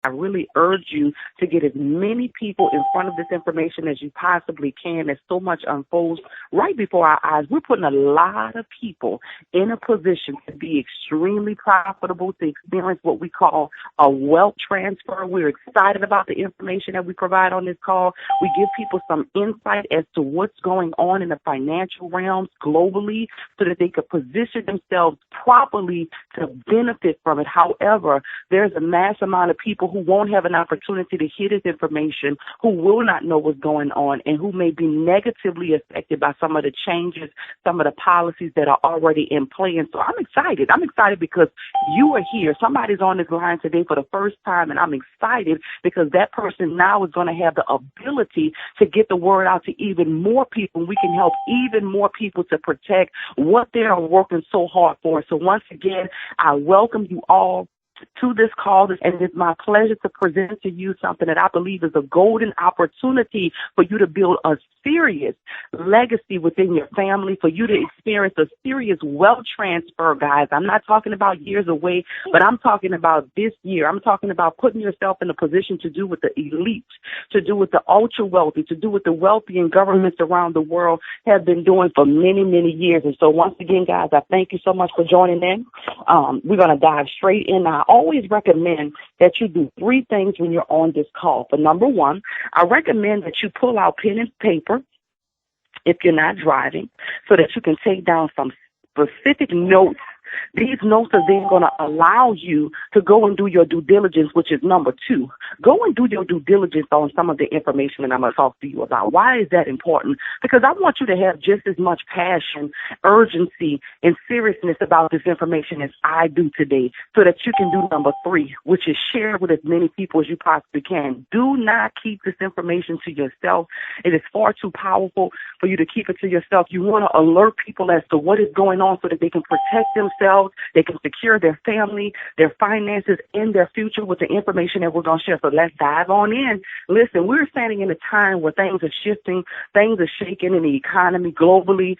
I really urge you to get as many people in front of this information as you possibly can. There's so much unfolds right before our eyes. We're putting a lot of people in a position to be extremely profitable, to experience what we call a wealth transfer. We're excited about the information that we provide on this call. We give people some insight as to what's going on in the financial realms globally so that they could position themselves properly to benefit from it. However, there's a mass amount of people who won't have an opportunity to hear this information, who will not know what's going on, and who may be negatively affected by some of the changes, some of the policies that are already in play. And so I'm excited. I'm excited because you are here. Somebody's on this line today for the first time, and I'm excited because that person now is going to have the ability to get the word out to even more people. We can help even more people to protect what they are working so hard for. So once again, I welcome you all to this call, and it's my pleasure to present to you something that I believe is a golden opportunity for you to build a serious legacy within your family, for you to experience a serious wealth transfer, guys. I'm not talking about years away, but I'm talking about this year. I'm talking about putting yourself in a position to do what the elite, to do what the ultra wealthy, to do what the wealthy and governments around the world have been doing for many, many years. And so once again, guys, I thank you so much for joining in. We're going to dive straight in. I always recommend that you do three things when you're on this call. For number one, I recommend that you pull out pen and paper if you're not driving so that you can take down some specific notes. These notes are then going to allow you to go and do your due diligence, which is number two. Go and do your due diligence on some of the information that I'm going to talk to you about. Why is that important? Because I want you to have just as much passion, urgency, and seriousness about this information as I do today so that you can do number three, which is share with as many people as you possibly can. Do not keep this information to yourself. It is far too powerful for you to keep it to yourself. You want to alert people as to what is going on so that they can protect themselves. They can secure their family, their finances, and their future with the information that we're going to share. So let's dive on in. Listen, we're standing in a time where things are shifting, things are shaking in the economy globally.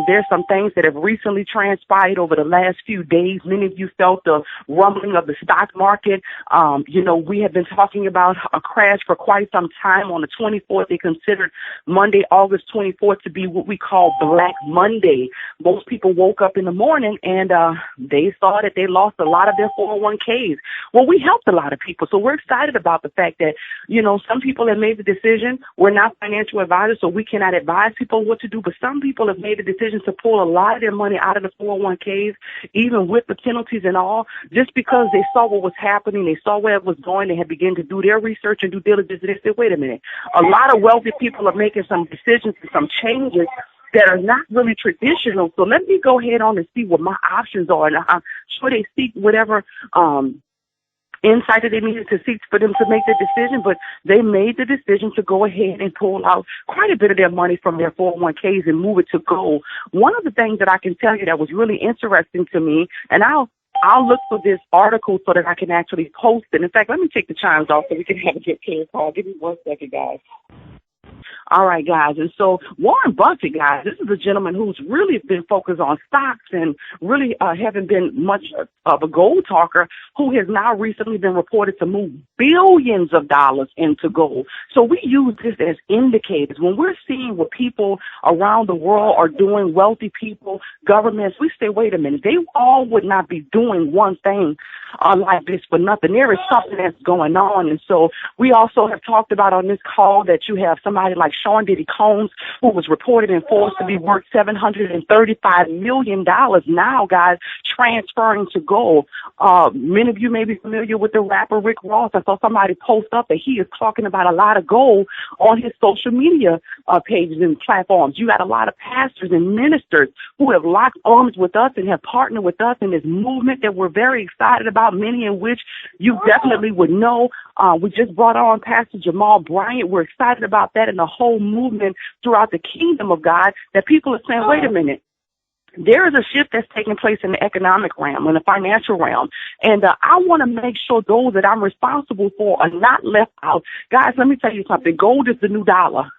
There's some things that have recently transpired over the last few days. Many of you felt the rumbling of the stock market. We have been talking about a crash for quite some time. On the 24th, they considered Monday, August 24th to be what we call Black Monday. Most people woke up in the morning and they saw that they lost a lot of their 401ks. Well, we helped a lot of people. So we're excited about the fact that, some people have made the decision. We're not financial advisors, so we cannot advise people what to do. But some people have made the decision to pull a lot of their money out of the 401ks, even with the penalties and all, just because they saw what was happening. They saw where it was going. They had begun to do their research and due diligence. And they said, wait a minute, a lot of wealthy people are making some decisions and some changes that are not really traditional. So let me go ahead on and see what my options are. And I'm sure they seek whatever insight that they needed to seek for them to make the decision, but they made the decision to go ahead and pull out quite a bit of their money from their 401ks and move it to gold. One of the things that I can tell you that was really interesting to me, and I'll look for this article so that I can actually post it. In fact, let me take the chimes off so we can have a good clear call. Give me 1 second, guys. All right, guys. And so Warren Buffett, guys, this is a gentleman who's really been focused on stocks and really haven't been much of a gold talker, who has now recently been reported to move billions of dollars into gold. So we use this as indicators. When we're seeing what people around the world are doing, wealthy people, governments, we say, wait a minute, they all would not be doing one thing like this for nothing. There is something that's going on. And so we also have talked about on this call that you have somebody like Sean Diddy Combs, who was reported in Forbes to be worth $735 million now, guys, transferring to gold. Many of you may be familiar with the rapper Rick Ross. I saw somebody post up that he is talking about a lot of gold on his social media pages and platforms. You got a lot of pastors and ministers who have locked arms with us and have partnered with us in this movement that we're very excited about, many in which you definitely would know. We just brought on Pastor Jamal Bryant. We're excited about that and the whole movement throughout the kingdom of God, that people are saying, wait a minute, there is a shift that's taking place in the economic realm, in the financial realm. And I want to make sure those that I'm responsible for are not left out. Guys, let me tell you something. Gold is the new dollar.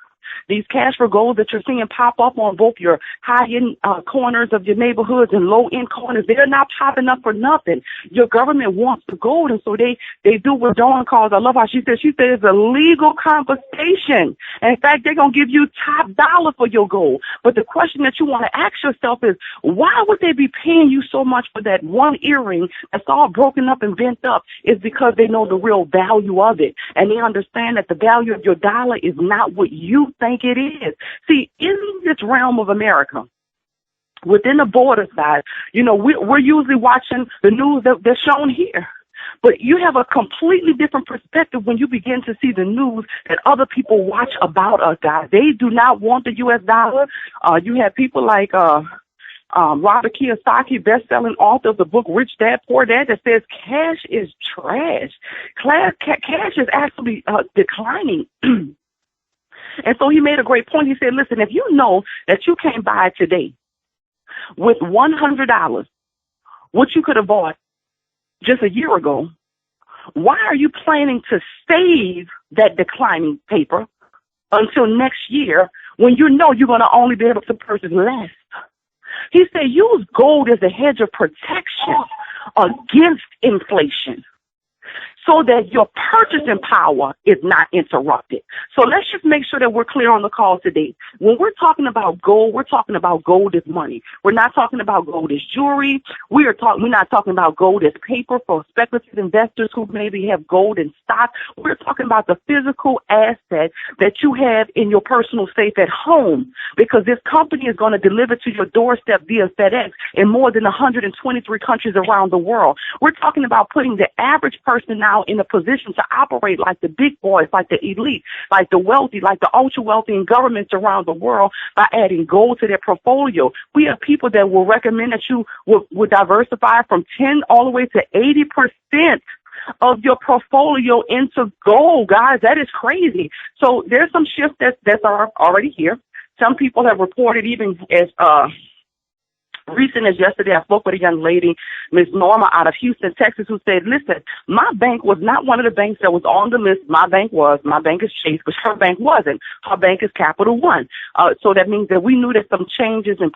These cash for gold that you're seeing pop up on both your high-end corners of your neighborhoods and low-end corners, they're not popping up for nothing. Your government wants the gold, and so they do what Dawn calls, I love how she said it's a legal conversation. And in fact, they're going to give you top dollar for your gold. But the question that you want to ask yourself is, why would they be paying you so much for that one earring that's all broken up and bent up? Is because they know the real value of it. And they understand that the value of your dollar is not what you think it is. See, in this realm of America, within the border side, we're usually watching the news that's shown here. But you have a completely different perspective when you begin to see the news that other people watch about us, guys. They do not want the U.S. dollar. You have people like Robert Kiyosaki, best-selling author of the book Rich Dad, Poor Dad, that says cash is trash. Cash is actually declining. And so he made a great point. He said, listen, if you know that you can't buy today with $100 what you could have bought just a year ago, why are you planning to save that declining paper until next year when you know you're going to only be able to purchase less? He said, use gold as a hedge of protection against inflation so that your purchasing power is not interrupted. So let's just make sure that we're clear on the call today. When we're talking about gold, we're talking about gold as money. We're not talking about gold as jewelry. We're not talking about gold as paper for speculative investors who maybe have gold in stock. We're talking about the physical asset that you have in your personal safe at home, because this company is going to deliver to your doorstep via FedEx in more than 123 countries around the world. We're talking about putting the average person now in a position to operate like the big boys, like the elite, like the wealthy, like the ultra wealthy in governments around the world by adding gold to their portfolio. We have people that will recommend that you would diversify from 10 all the way to 80% of your portfolio into gold, guys. That is crazy. So there's some shifts that's already here. Some people have reported, even as recent as yesterday, I spoke with a young lady, Ms. Norma out of Houston, Texas, who said, listen, my bank was not one of the banks that was on the list. My bank is Chase, but her bank wasn't. Her bank is Capital One. So that means that we knew that some changes and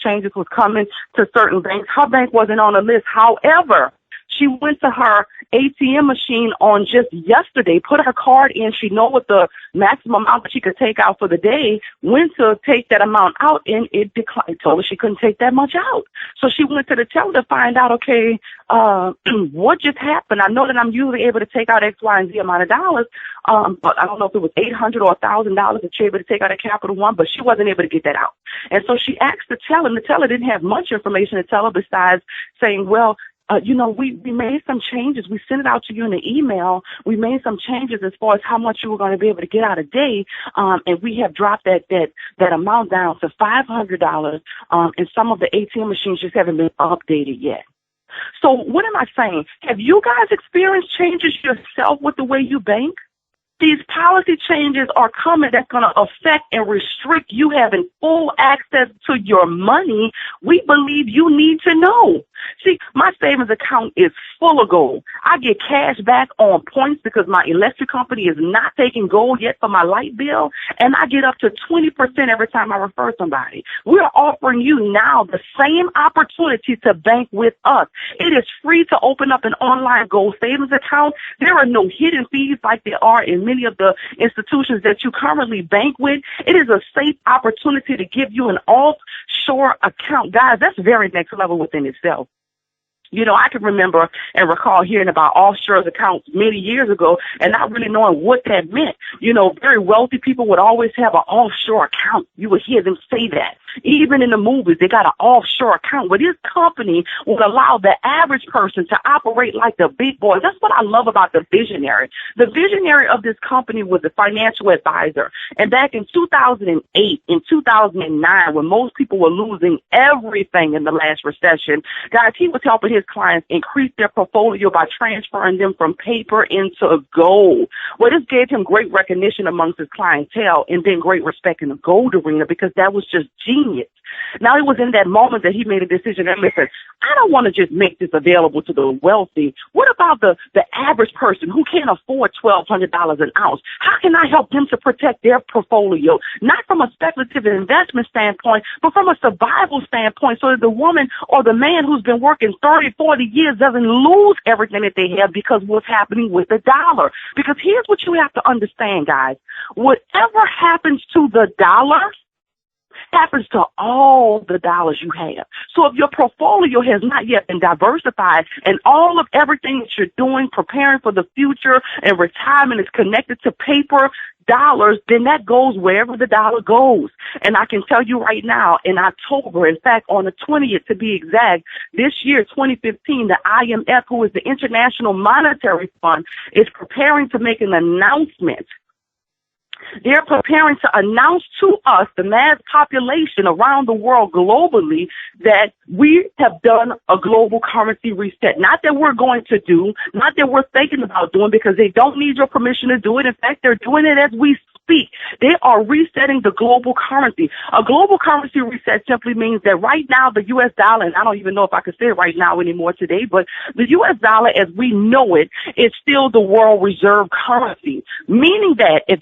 changes was coming to certain banks. Her bank wasn't on the list. However, she went to her ATM machine on just yesterday, put her card in. She know what the maximum amount that she could take out for the day, went to take that amount out, and it declined. Told her she couldn't take that much out. So she went to the teller to find out, okay, what just happened? I know that I'm usually able to take out X, Y, and Z amount of dollars, but I don't know if it was $800 or $1,000 that she was able to take out at Capital One, but she wasn't able to get that out. And so she asked the teller, and the teller didn't have much information to tell her besides saying, well, we made some changes. We sent it out to you in an email. We made some changes as far as how much you were going to be able to get out a day. And we have dropped that amount down to $500. And some of the ATM machines just haven't been updated yet. So what am I saying? Have you guys experienced changes yourself with the way you bank? These policy changes are coming that's going to affect and restrict you having full access to your money. We believe you need to know. See, my savings account is full of gold. I get cash back on points because my electric company is not taking gold yet for my light bill, and I get up to 20% every time I refer somebody. We're offering you now the same opportunity to bank with us. It is free to open up an online gold savings account. There are no hidden fees like there are in many of the institutions that you currently bank with. It is a safe opportunity to give you an offshore account. Guys, that's very next level within itself. I can remember and recall hearing about offshore accounts many years ago and not really knowing what that meant. Very wealthy people would always have an offshore account. You would hear them say that. Even in the movies, they got an offshore account. But this company would allow the average person to operate like the big boys. That's what I love about the visionary. The visionary of this company was a financial advisor. And back in 2008, in 2009, when most people were losing everything in the last recession, guys, he was helping his clients increase their portfolio by transferring them from paper into gold. Well, this gave him great recognition amongst his clientele and then great respect in the gold arena because that was just genius. Now, it was in that moment that he made a decision and listen, I don't want to just make this available to the wealthy. What about the average person who can't afford $1,200 an ounce? How can I help them to protect their portfolio? Not from a speculative investment standpoint, but from a survival standpoint, so that the woman or the man who's been working 30, 40 years doesn't lose everything that they have because what's happening with the dollar. Because here's what you have to understand, guys. Whatever happens to the dollar happens to all the dollars you have. So if your portfolio has not yet been diversified and all of everything that you're doing, preparing for the future and retirement is connected to paper dollars, then that goes wherever the dollar goes. And I can tell you right now, in October, in fact, on the 20th to be exact, this year, 2015, the IMF, who is the International Monetary Fund, is preparing to make an announcement. They're preparing to announce to us, the mass population around the world globally, that we have done a global currency reset. Not that we're going to do, not that we're thinking about doing, because they don't need your permission to do it. In fact, they're doing it as we speak. They are resetting the global currency. A global currency reset simply means that right now the U.S. dollar, and I don't even know if I can say it right now anymore today, but the U.S. dollar as we know it is still the world reserve currency, meaning that if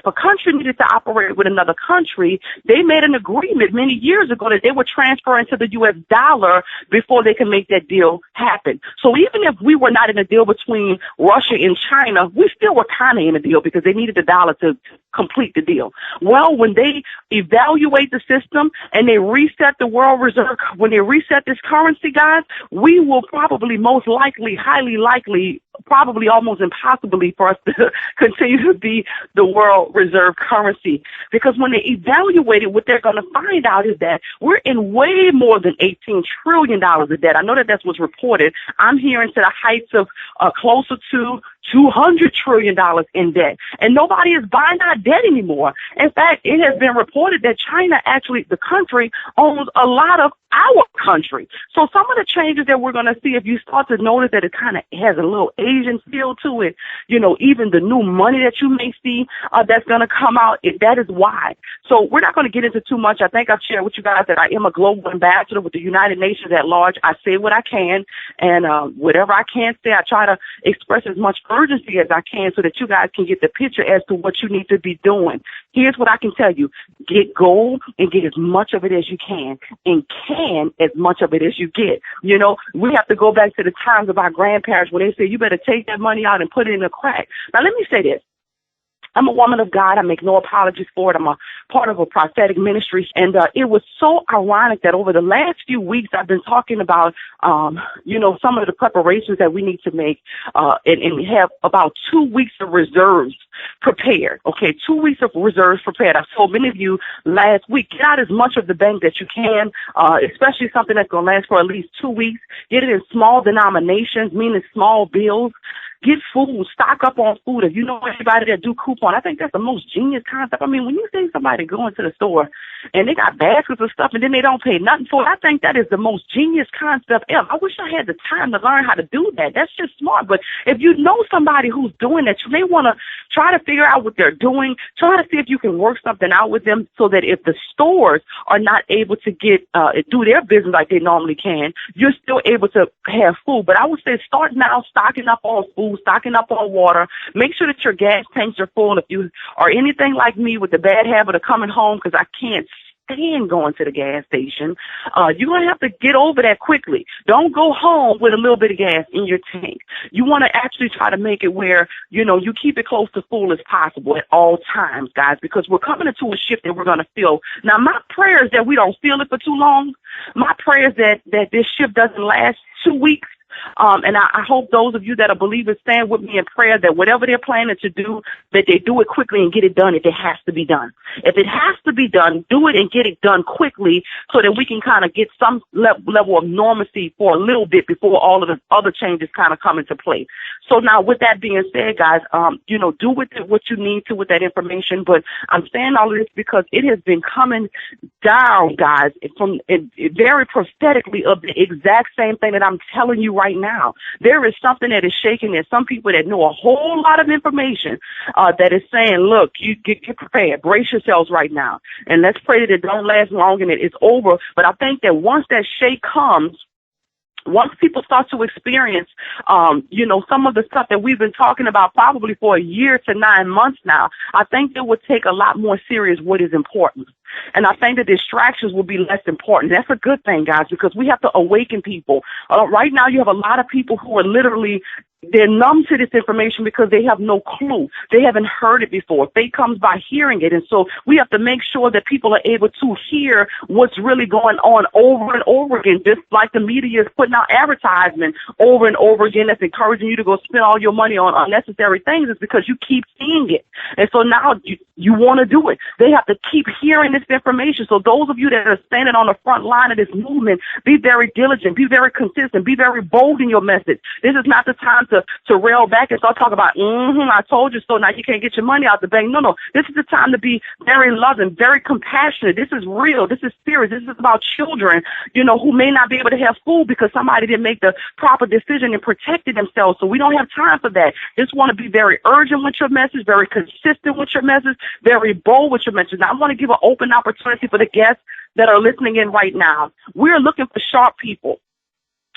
a country needed to operate with another country, they made an agreement many years ago that they would transfer into the U.S. dollar before they can make that deal happen. So even if we were not in a deal between Russia and China, we still were kind of in a deal because they needed the dollar to complete the deal. Well, when they evaluate the system and they reset the world reserve, when they reset this currency, guys, we will probably most likely, highly likely, probably almost impossibly for us to continue to be the world reserve currency. Because when they evaluate it, what they're going to find out is that we're in way more than $18 trillion of debt. I know that that's what's reported. I'm hearing to the heights of closer to $200 trillion in debt. And nobody is buying our debt anymore. In fact, it has been reported that China, actually, the country, owns a lot of our country. So some of the changes that we're going to see, if you start to notice that it kind of has a little Asian feel to it, you know, even the new money that you may see that's going to come out, that is why. So we're not going to get into too much. I think I've shared with you guys that I am a global ambassador with the United Nations at large. I say what I can, and whatever I can say, I try to express as much urgency as I can so that you guys can get the picture as to what you need to be doing. Here's what I can tell you. Get gold and get as much of it as you can, and can as much of it as you get. You know, we have to go back to the times of our grandparents when they said, you better take that money out and put it in a crack. Now, let me say this. I'm a woman of God. I make no apologies for it. I'm a part of a prophetic ministry. And it was so ironic that over the last few weeks, I've been talking about, you know, some of the preparations that we need to make and have about 2 weeks of reserves prepared. Okay, 2 weeks of reserves prepared. I told many of you last week, get out as much of the bank that you can, especially something that's going to last for at least 2 weeks. Get it in small denominations, meaning small bills. Get food, stock up on food. If you know anybody that do coupon, I think that's the most genius concept. I mean, when you see somebody going to the store and they got baskets of stuff and then they don't pay nothing for it, I think that is the most genius concept ever. I wish I had the time to learn how to do that. That's just smart. But if you know somebody who's doing that, you may want to try to figure out what they're doing. Try to see if you can work something out with them so that if the stores are not able to get do their business like they normally can, you're still able to have food. But I would say start now stocking up on food, stocking up on water. Make sure that your gas tanks are full. If you are anything like me with the bad habit of coming home because I can't stand going to the gas station, you're going to have to get over that quickly. Don't go home with a little bit of gas in your tank. You want to actually try to make it where, you know, you keep it close to full as possible at all times, guys, because we're coming into a shift that we're going to feel. Now, my prayer is that we don't feel it for too long. My prayer is that this shift doesn't last 2 weeks. And I hope those of you that are believers stand with me in prayer that whatever they're planning to do, that they do it quickly and get it done if it has to be done. If it has to be done, do it and get it done quickly so that we can kind of get some level of normalcy for a little bit before all of the other changes kind of come into play. So now with that being said, guys, you know, do with it what you need to with that information. But I'm saying all of this because it has been coming down, guys, from very prophetically of the exact same thing that I'm telling you right right now. There is something that is shaking. There's some people that know a whole lot of information that is saying, look, you get prepared, brace yourselves right now, and let's pray that it don't last long and it's over. But I think that once that shake comes, once people start to experience, some of the stuff that we've been talking about probably for a year to 9 months now, I think it would take a lot more serious what is important. And I think the distractions will be less important. That's a good thing, guys, because we have to awaken people. Right now, you have a lot of people who are literally, they're numb to this information because they have no clue. They haven't heard it before. Faith comes by hearing it. And so we have to make sure that people are able to hear what's really going on over and over again, just like the media is putting out advertisement over and over again that's encouraging you to go spend all your money on unnecessary things. It's because you keep seeing it. And so now you want to do it. They have to keep hearing this information. So those of you that are standing on the front line of this movement, be very diligent, be very consistent, be very bold in your message. This is not the time to rail back and start talking about, I told you so, now you can't get your money out the bank. No. This is the time to be very loving, very compassionate. This is real. This is serious. This is about children, who may not be able to have food because somebody didn't make the proper decision and protected themselves. So we don't have time for that. Just want to be very urgent with your message, very consistent with your message, very bold with your message. Now, I want to give an open opportunity for the guests that are listening in right now. We're looking for sharp people,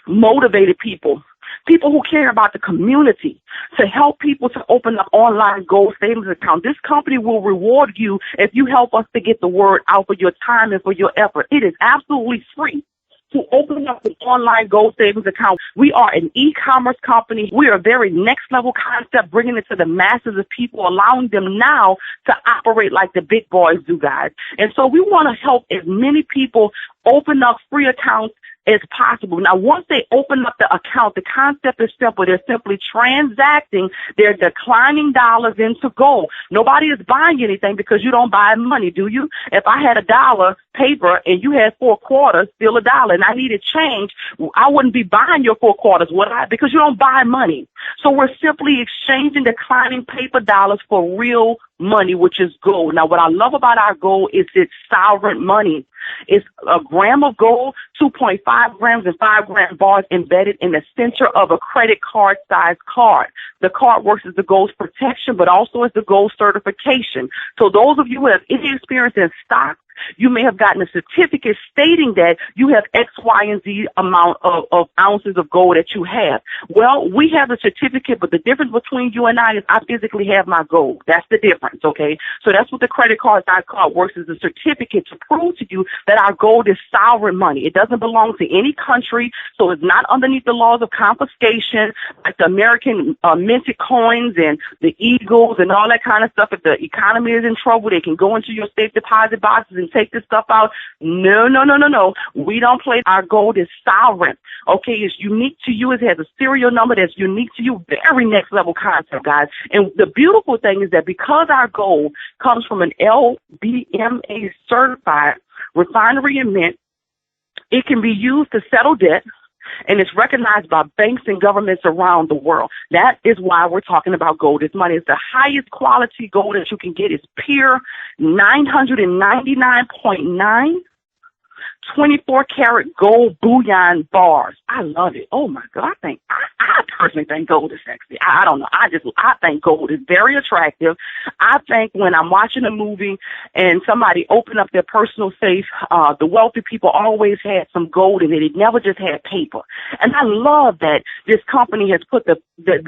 motivated people who care about the community, to help people to open up online gold savings accounts. This company will reward you if you help us to get the word out for your time and for your effort. It is absolutely free to open up an online gold savings account. We are an e-commerce company. We are a very next level concept, bringing it to the masses of people, allowing them now to operate like the big boys do, guys. And so we want to help as many people open up free accounts as possible. Now, once they open up the account, the concept is simple. They're simply transacting their declining dollars into gold. Nobody is buying anything because you don't buy money, do you? If I had $1 paper and you had 4 quarters, still $1, and I needed change, I wouldn't be buying your 4 quarters, would I? Because you don't buy money. So we're simply exchanging declining paper dollars for real money, which is gold. Now, what I love about our gold is it's sovereign money. It's a gram of gold, 2.5 grams and 5-gram bars embedded in the center of a credit card sized card. The card works as the gold's protection, but also as the gold certification. So those of you who have any experience in stocks, you may have gotten a certificate stating that you have X, Y, and Z amount of ounces of gold that you have. Well, we have a certificate, but the difference between you and I is I physically have my gold. That's the difference, okay? So that's what the credit card works as, a certificate to prove to you that our gold is sovereign money. It doesn't belong to any country, so it's not underneath the laws of confiscation, like the American minted coins and the eagles and all that kind of stuff. If the economy is in trouble, they can go into your safe deposit boxes and take this stuff out. No. We don't play. Our gold is sovereign. Okay, it's unique to you. It has a serial number that's unique to you. Very next level concept, guys. And the beautiful thing is that because our gold comes from an LBMA certified refinery and mint, it can be used to settle debt, and it's recognized by banks and governments around the world. That is why we're talking about gold. This money is the highest quality gold that you can get. It's pure 999.9 24-karat gold bullion bars. I love it. Oh my God. I personally think gold is sexy. I don't know. I think gold is very attractive. I think when I'm watching a movie and somebody open up their personal safe, the wealthy people always had some gold in it. It never just had paper. And I love that this company has put the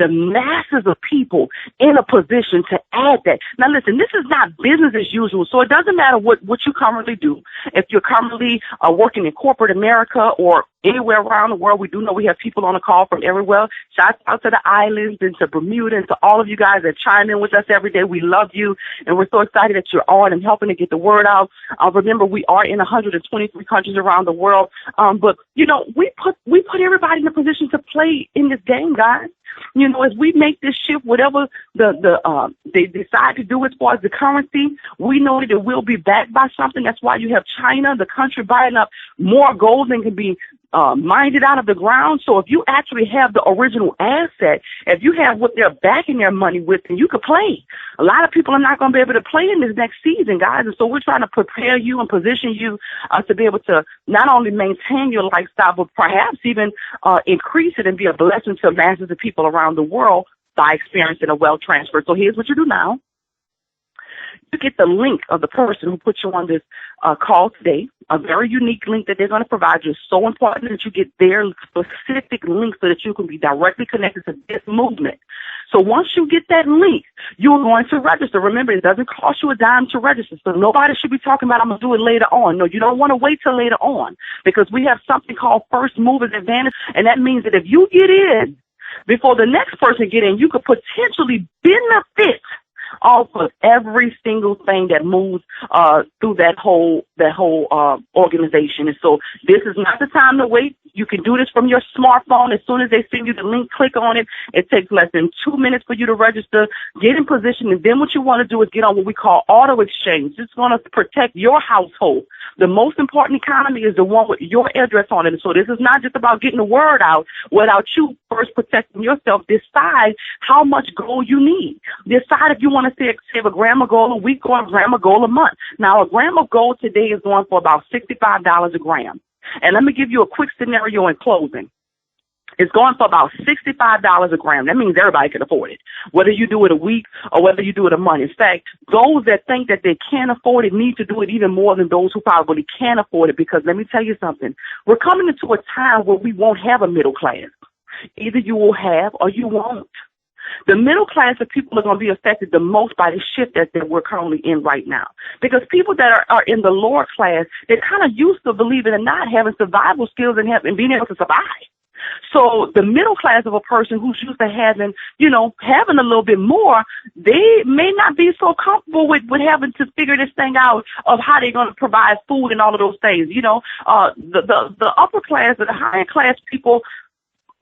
masses of people in a position to add that. Now listen, this is not business as usual. So it doesn't matter what you currently do. If you're currently working in corporate America or anywhere around the world, we do know we have people on the call from everywhere. Shout out to the islands and to Bermuda and to all of you guys that chime in with us every day. We love you, and we're so excited that you're on and helping to get the word out. Remember, we are in 123 countries around the world, but we put everybody in a position to play in this game, guys. As we make this shift, whatever they decide to do as far as the currency, we know that it will be backed by something. That's why you have China, the country, buying up more gold than can be mined it out of the ground. So if you actually have the original asset, if you have what they're backing their money with, then you could play. A lot of people are not going to be able to play in this next season, guys. And so we're trying to prepare you and position you to be able to not only maintain your lifestyle, but perhaps even increase it and be a blessing to masses of people around the world by experiencing a wealth transfer. So here's what you do now. You get the link of the person who put you on this call today, a very unique link that they're going to provide you. It's so important that you get their specific link so that you can be directly connected to this movement. So once you get that link, you're going to register. Remember, it doesn't cost you a dime to register. So nobody should be talking about, I'm going to do it later on. No, you don't want to wait till later on, because we have something called first movers advantage. And that means that if you get in before the next person get in, you could potentially benefit off of every single thing that moves through that whole organization. And so this is not the time to wait. You can do this from your smartphone. As soon as they send you the link, click on it. It takes less than 2 minutes for you to register, get in position, and then what you want to do is get on what we call auto exchange. It's going to protect your household. The most important economy is the one with your address on it. And so this is not just about getting the word out without you first protecting yourself. Decide how much gold you need. Decide if you want to save a gram of gold a week or a gram of gold a month. Now, a gram of gold today is going for about $65 a gram. And let me give you a quick scenario in closing. It's going for about $65 a gram. That means everybody can afford it, whether you do it a week or whether you do it a month. In fact, those that think that they can't afford it need to do it even more than those who probably can afford it, because let me tell you something. We're coming into a time where we won't have a middle class. Either you will have or you won't. The middle class of people are going to be affected the most by the shift that we're currently in right now. Because people that are in the lower class, they're kind of used to, believe it or not, having survival skills and being able to survive. So the middle class of a person who's used to having a little bit more, they may not be so comfortable with having to figure this thing out of how they're going to provide food and all of those things. The upper class or the higher class people,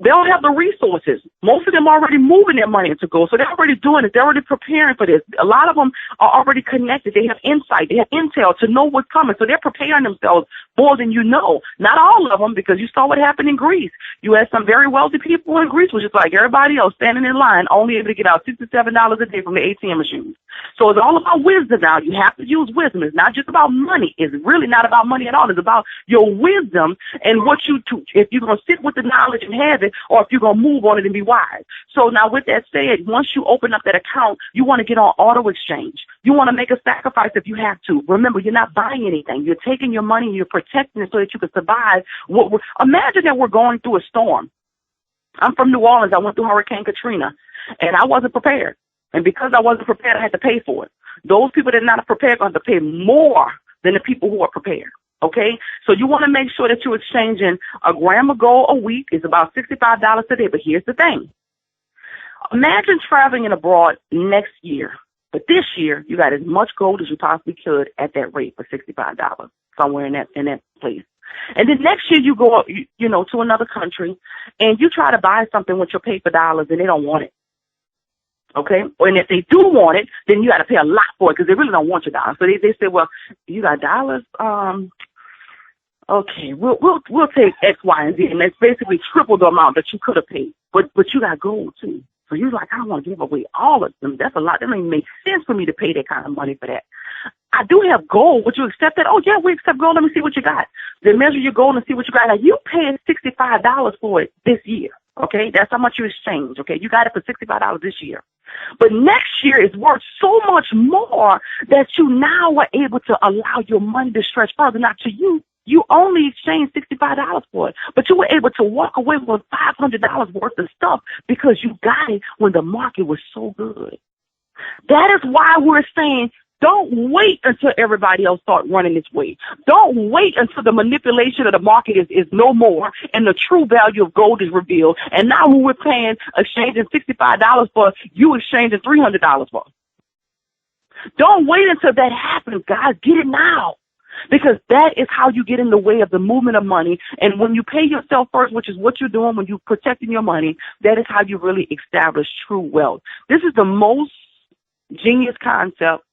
they don't have the resources. Most of them are already moving their money into gold. So they're already doing it. They're already preparing for this. A lot of them are already connected. They have insight. They have intel to know what's coming. So they're preparing themselves more than you know. Not all of them, because you saw what happened in Greece. You had some very wealthy people in Greece, which is like everybody else standing in line, only able to get out $67 a day from the ATM machines. So it's all about wisdom now. You have to use wisdom. It's not just about money. It's really not about money at all. It's about your wisdom and if you're going to sit with the knowledge and have it, or if you're going to move on it and be wise. So now with that said, once you open up that account, you want to get on auto exchange. You want to make a sacrifice if you have to. Remember, you're not buying anything. You're taking your money and you're protecting it so that you can survive. Imagine that we're going through a storm. I'm from New Orleans. I went through Hurricane Katrina, and I wasn't prepared. And because I wasn't prepared, I had to pay for it. Those people that are not prepared are going to pay more than the people who are prepared. Okay? So you want to make sure that you're exchanging a gram of gold a week. Is about $65 a day. But here's the thing. Imagine traveling abroad next year. But this year, you got as much gold as you possibly could at that rate for $65, somewhere in that place. And then next year you go, to another country, and you try to buy something with your paper dollars, and they don't want it. Okay? And if they do want it, then you got to pay a lot for it, because they really don't want your dollars. So they say, well, you got dollars? Okay, we'll take X, Y, and Z, and that's basically triple the amount that you could have paid. But you got gold too. So you're like, I don't want to give away all of them. That's a lot. That doesn't even make sense for me to pay that kind of money for that. I do have gold. Would you accept that? Oh, yeah, we accept gold. Let me see what you got. Then measure your gold and see what you got. Now, you paying $65 for it this year. Okay, that's how much you exchange. Okay, you got it for $65 this year. But next year is worth so much more that you now are able to allow your money to stretch further. Now, to you only exchanged $65 for it, but you were able to walk away with $500 worth of stuff because you got it when the market was so good. That is why we're saying, don't wait until everybody else start running this way. Don't wait until the manipulation of the market is no more and the true value of gold is revealed. And now when we're paying, exchanging $65 for, you exchanging $300 for. Don't wait until that happens, guys. Get it now. Because that is how you get in the way of the movement of money. And when you pay yourself first, which is what you're doing when you're protecting your money, that is how you really establish true wealth. This is the most genius concept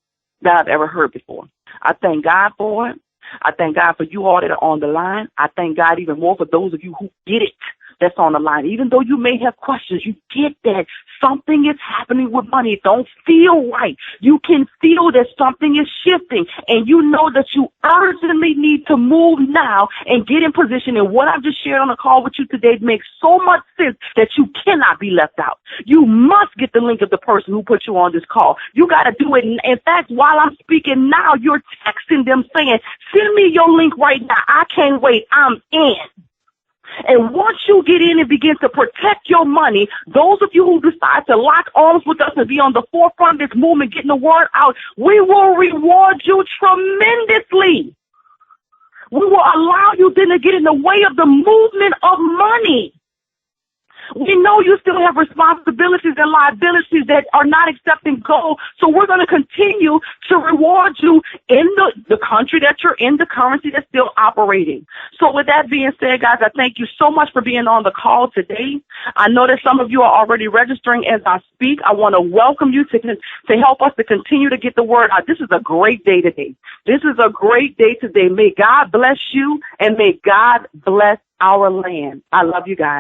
that I've ever heard before. I thank God for it. I thank God for you all that are on the line. I thank God even more for those of you who get it that's on the line. Even though you may have questions, you get that something is happening with money. It don't feel right. You can feel that something is shifting, and you know that you urgently need to move now and get in position. And what I've just shared on the call with you today makes so much sense that you cannot be left out. You must get the link of the person who put you on this call. You got to do it. In fact, while I'm speaking now, you're texting them saying, send me your link right now. I can't wait. I'm in. And once you get in and begin to protect your money, those of you who decide to lock arms with us and be on the forefront of this movement, getting the word out, we will reward you tremendously. We will allow you then to get in the way of the movement of money. We know you still have responsibilities and liabilities that are not accepting gold, so we're going to continue to reward you in the country that you're in, the currency that's still operating. So with that being said, guys, I thank you so much for being on the call today. I know that some of you are already registering as I speak. I want to welcome you to help us to continue to get the word out. This is a great day today. This is a great day today. May God bless you, and may God bless our land. I love you guys.